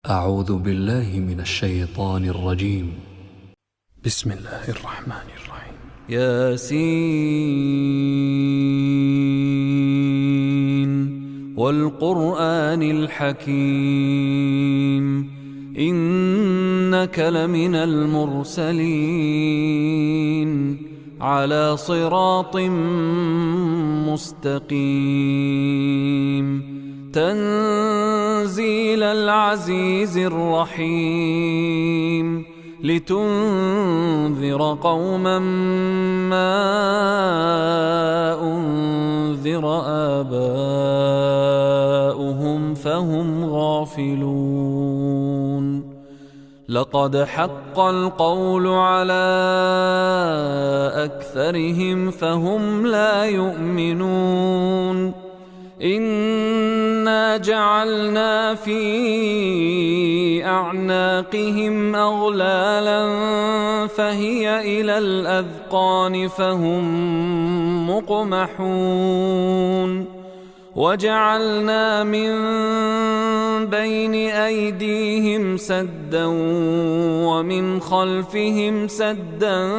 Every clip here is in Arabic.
أعوذ بالله من الشيطان الرجيم. بسم الله الرحمن الرحيم. ياسين والقرآن الحكيم إنك لمن المرسلين على صراط مستقيم تنزيل العزيز الرحيم لتنذر قوما ما أنذر آباؤهم فهم غافلون لقد حق القول على أكثرهم فهم لا يؤمنون إنا جعلنا في أعناقهم أغلالا فهي إلى الأذقان فهم مقمحون وجعلنا من بين أيديهم سدا ومن خلفهم سدا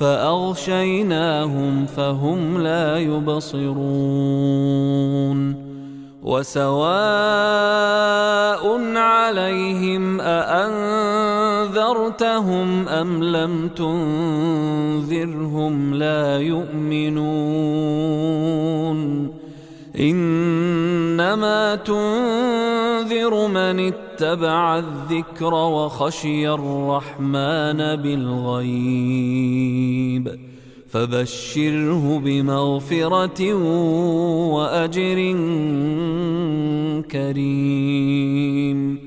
فأغشيناهم فهم لا يبصرون وسواء عليهم أأنذرتهم أم لم تنذرهم لا يؤمنون إنما تنذر من اتبع الذكر وخشي الرحمن بالغيب فبشره بمغفرة وأجر كريم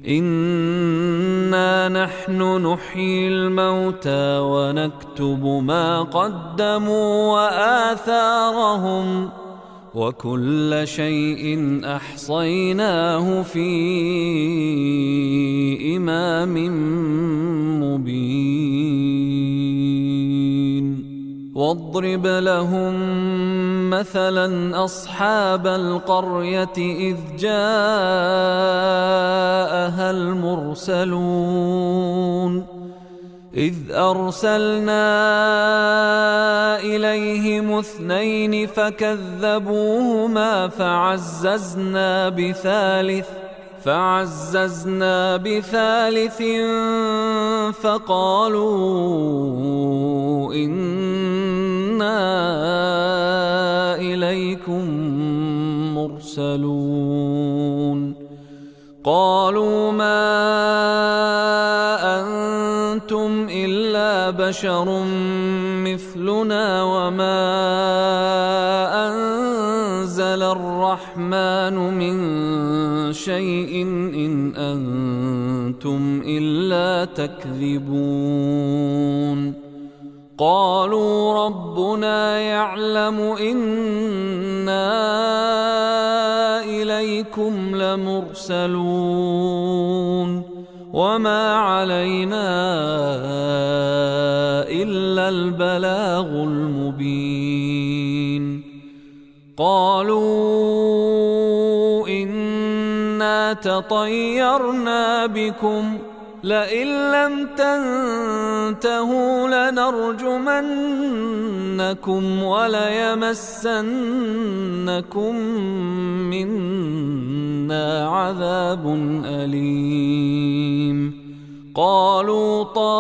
إنا نحن نحيي الموتى ونكتب ما قدموا وآثارهم وكل شيء أحصيناه في إمام مبين واضرب لهم مثلا أصحاب القرية إذ جاءها المرسلون إذ أرسلنا إليهم اثنين فكذبوهما فعززنا بثالث فقالوا إنا إليكم مرسلون قالوا ما أنتم إلا بشر مثلنا وما أنزل الرحمن من شيء إن أنتم إلا تكذبون قالوا ربنا يعلم إنا إليكم لمرسلون وما علينا إلا البلاغ المبين قالوا إنا تطيرنا بكم لئن لم تنتهوا لنرجمنكم وليمسنكم منا عذاب أليم قالوا طائركم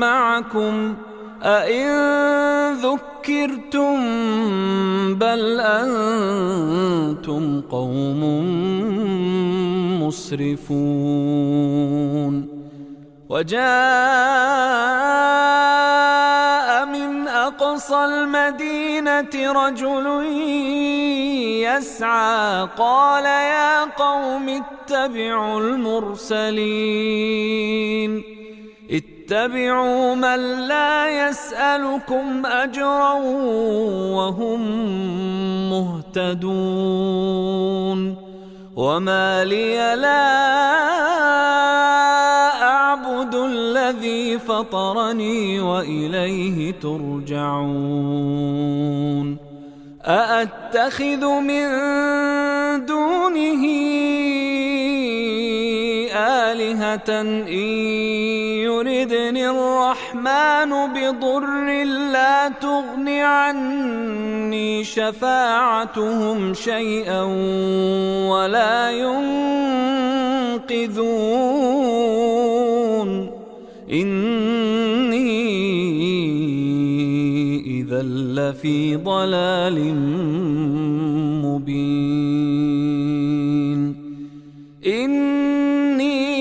معكم أئن ذكرتم بل أنتم قوم مسرفون وجاء من أقصى المدينة رجل يسعى قال يا قوم اتبعوا المرسلين اتبعوا من لا يسألكم أجرا وهم مهتدون وما لي لا أعبد الذي فطرني وإليه ترجعون أأتخذ من دونه آلهة إن يردني الرحمن بضر لا تغن عني شفاعتهم شيئا ولا ينقذون إني إذا لفي ضلال مبين إني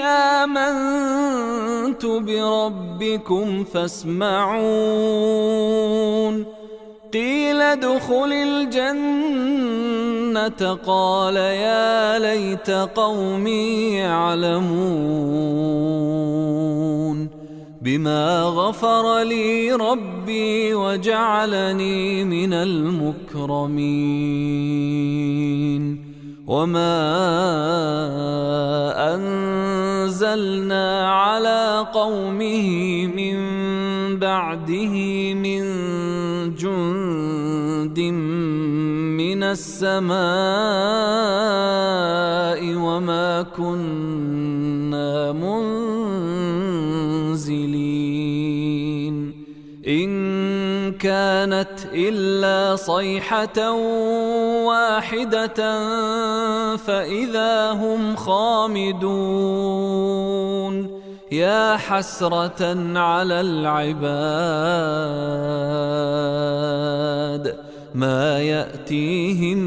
آمنت بربكم فاسمعون قيل ادخل الجنة قال يا ليت قومي يعلمون بما غفر لي ربي وجعلني من المكرمين وما أنزلنا على قومه من بعده من جند من السماء وما كنا منزلين إن كانت إلا صيحة واحدة فإذا هم خامدون يا حسرة على العباد ما يأتيهم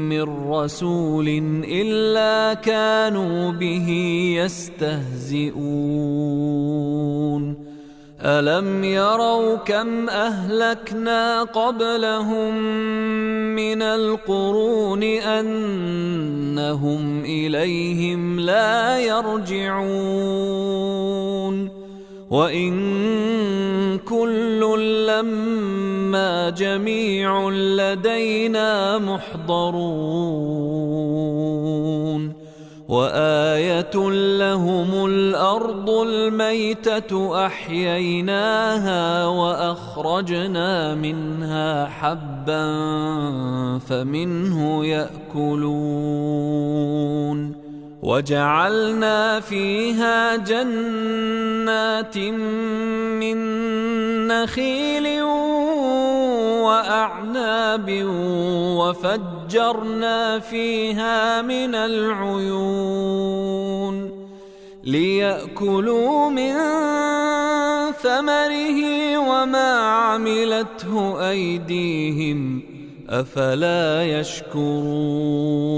من رسول إلا كانوا به يستهزئون ألم يروا كم أهلكنا قبلهم من القرون أنهم إليهم لا يرجعون وإن كل لما جميع لدينا محضرون وآية لهم الأرض الميتة أحييناها وأخرجنا منها حبا فمنه يأكلون وجعلنا فيها جنات من نخيل وأعناب وفجرنا فيها من العيون ليأكلوا من ثمره وما عملته أيديهم أفلا يشكرون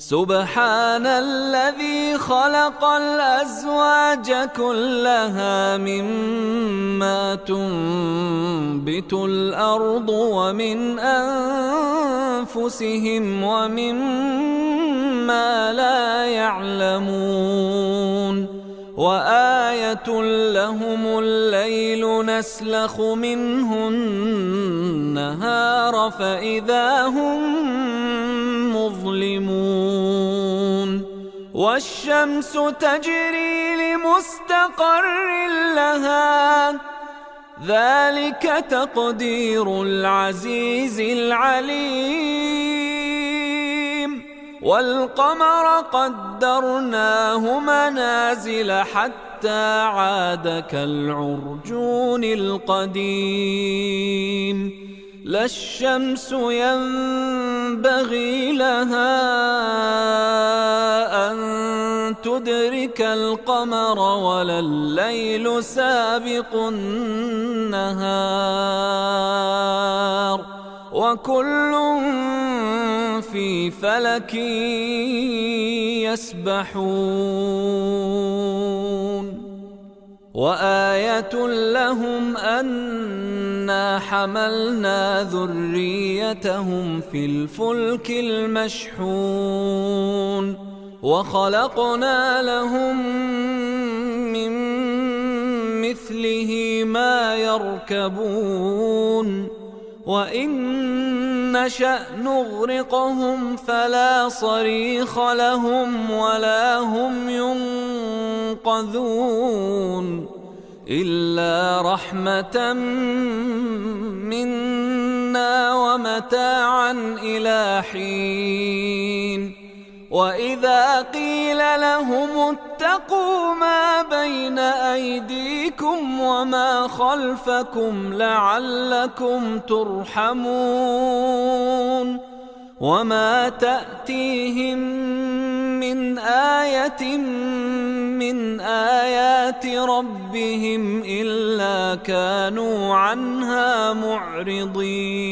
سبحان الذي خلق الأزواج كلها مما تنبت الأرض ومن أنفسهم ومما لا يعلمون وآية لهم الليل نسلخ منه النهار فإذا هم مظلمون والشمس تجري لمستقر لها ذلك تقدير العزيز العليم والقمر قدرناه منازل حتى عاد كالعرجون القديم لا الشمس ينبغي لها أن تدرك القمر ولا الليل سابق النهار وكل في فلك يسبحون وآية لهم أنا حملنا ذريتهم في الفلك المشحون وخلقنا لهم من مثله ما يركبون وإن نشأ نغرقهم فلا صريخ لهم ولا هم ينقذون إلا رحمة منا ومتاعا إلى حين وإذا قيل لهم اتقوا ما بين أيديكم وما خلفكم لعلكم ترحمون وما تأتيهم من آية من آيات ربهم إلا كانوا عنها معرضين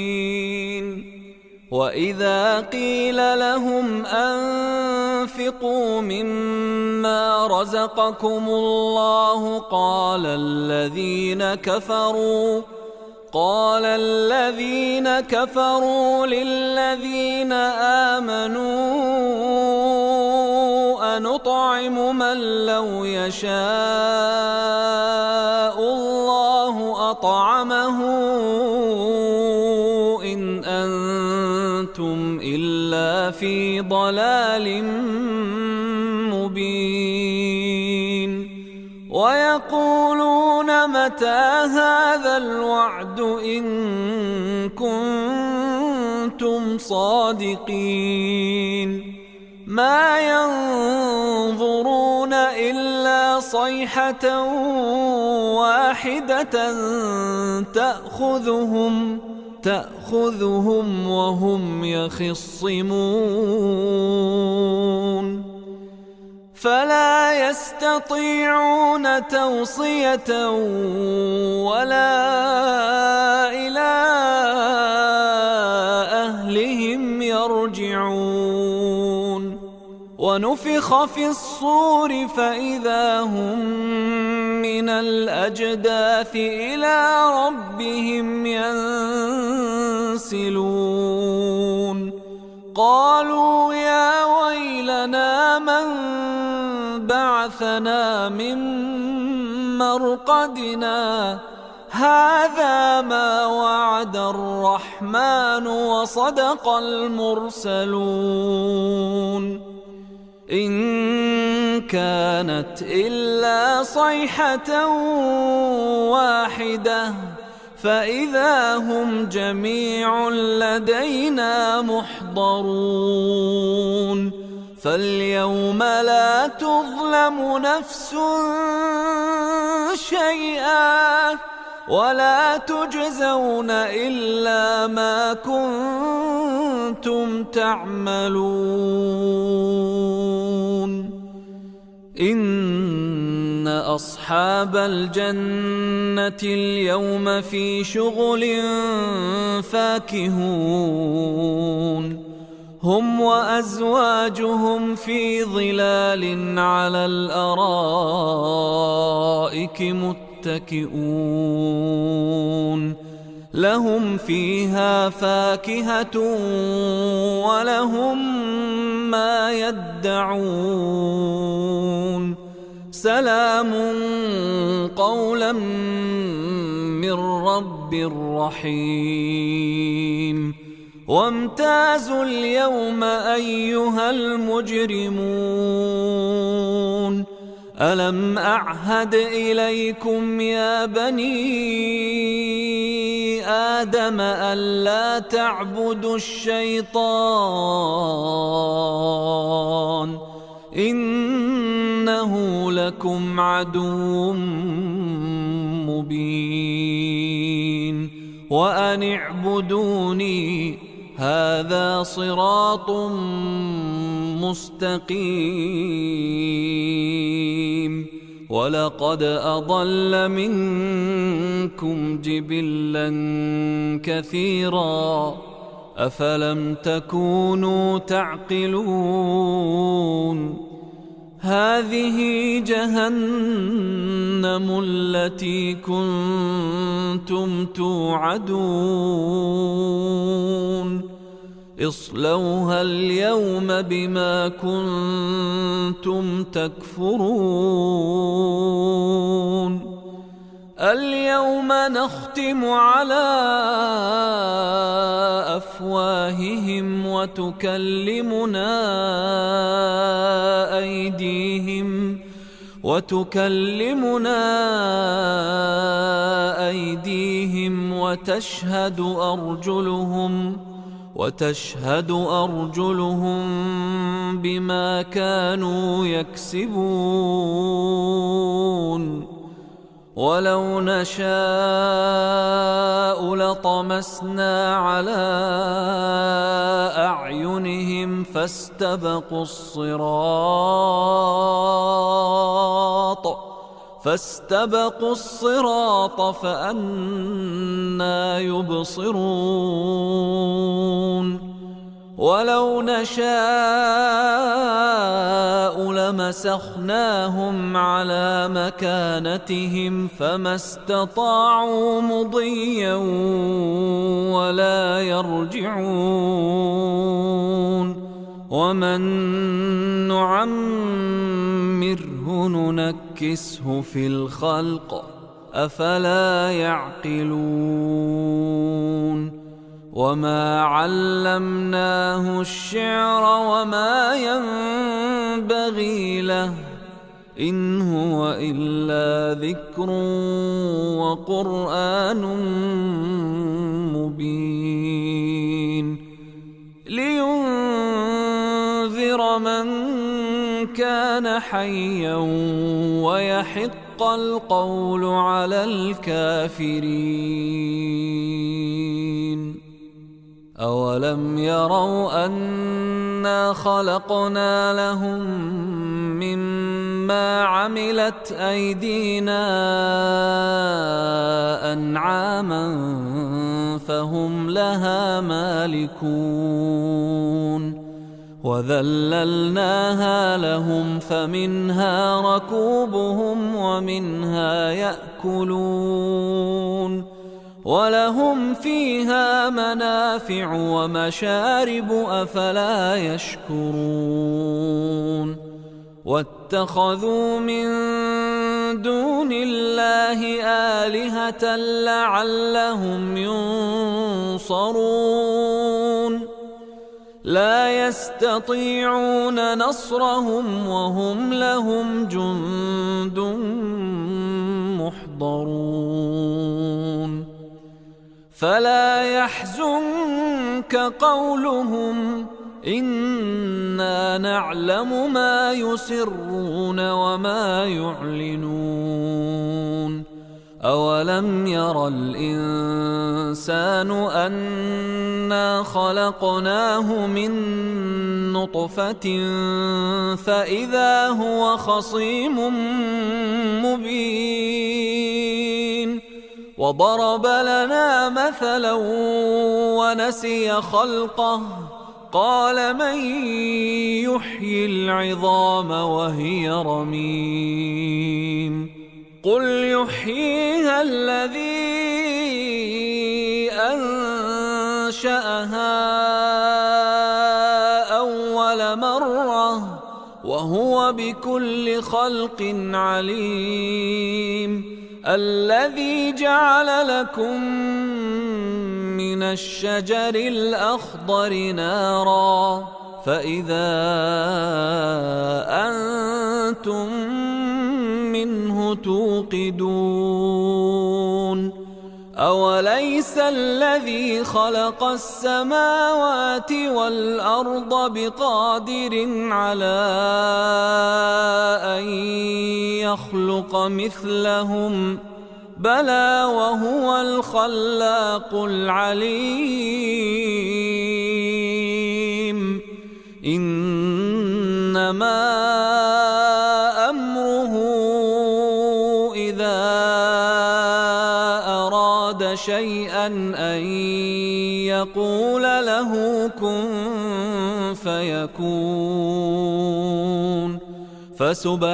وإذا قيل لهم أنفقوا مما رزقكم الله قال الذين كفروا للذين آمنوا أنطعم من لو يشاء الله أطعمه إن أنتم إلا في ضلال مبين ويقولون متى هذا الوعد إن كنتم صادقين ما ينظرون إلا صيحة واحدة تأخذهم وهم يخصمون فلا يستطيعون توصية ولا إلى أهلهم يرجعون ونفخ في الصور فإذا هم من الأجداث إلى ربهم ينسلون قالوا يا ويلنا من بعثنا من مرقدنا هذا ما وعد الرحمن وصدق المرسلون إن كانت إلا صيحة واحدة فإذا هم جميع لدينا محضرون فاليوم لا تظلم نفس شيئا ولا تجزون إلا ما كنتم تعملون إن أصحاب الجنة اليوم في شغل فاكهون هم وأزواجهم في ظلال على الأرائك متكئون لهم فيها فاكهة ولهم ما يدعون سلام قولا من رب رحيم وامتازوا اليوم أيها المجرمون ألم أعهد إليكم يا بني آدم ألا تعبدوا الشيطان إنه لكم عدو مبين وأن اعبدوني هذا صراط مستقيم ولقد أضل منكم جبلا كثيرا أفلم تكونوا تعقلون هذه جهنم التي كنتم توعدون اصلوها اليوم بما كنتم تكفرون اليوم نختم على أفواههم وتكلمنا أيديهم وتكلمنا أيديهم وتشهد أرجلهم بما كانوا يكسبون ولو نشاء لطمسنا على أعينهم فاستبقوا الصراط فأنى يبصرون ولو نشاء لمسخناهم على مكانتهم فما استطاعوا مضيا ولا يرجعون ومن نعمره ننكسه في الخلق أفلا يعقلون وما علمناه الشعر وما ينبغي له إن هو إلا ذكر وقرآن مبين لينذر من كان حيا ويحق القول على الكافرين أولم يروا أنا خلقنا لهم مما عملت أيدينا أنعاما فهم لها مالكون وذللناها لهم فمنها ركوبهم ومنها يأكلون ولهم فيها منافع ومشارب أفلا يشكرون واتخذوا من دون الله آلهة لعلهم ينصرون لا يستطيعون نصرهم وهم لهم جند محضرون فلا يحزنك قولهم إنا نعلم ما يسرون وما يعلنون أولم ير الإنسان أنا خلقناه من نطفة فإذا هو خصيم مبين وضرب لنا مثلا ونسي خلقه قال من يحيي العظام وهي رميم قل يحييها الذي أنشأها أول مرة وهو بكل خلق عليم الذي جعل لكم من الشجر الأخضر نارا فإذا أنتم منه توقدون أوليس الذي خلق السماوات والأرض بقادر على أن يخلق مثلهم بلى وهو الخلاق العليم إنما أمره إذا أراد شيئا أن يقول له كن فيكون فسبحان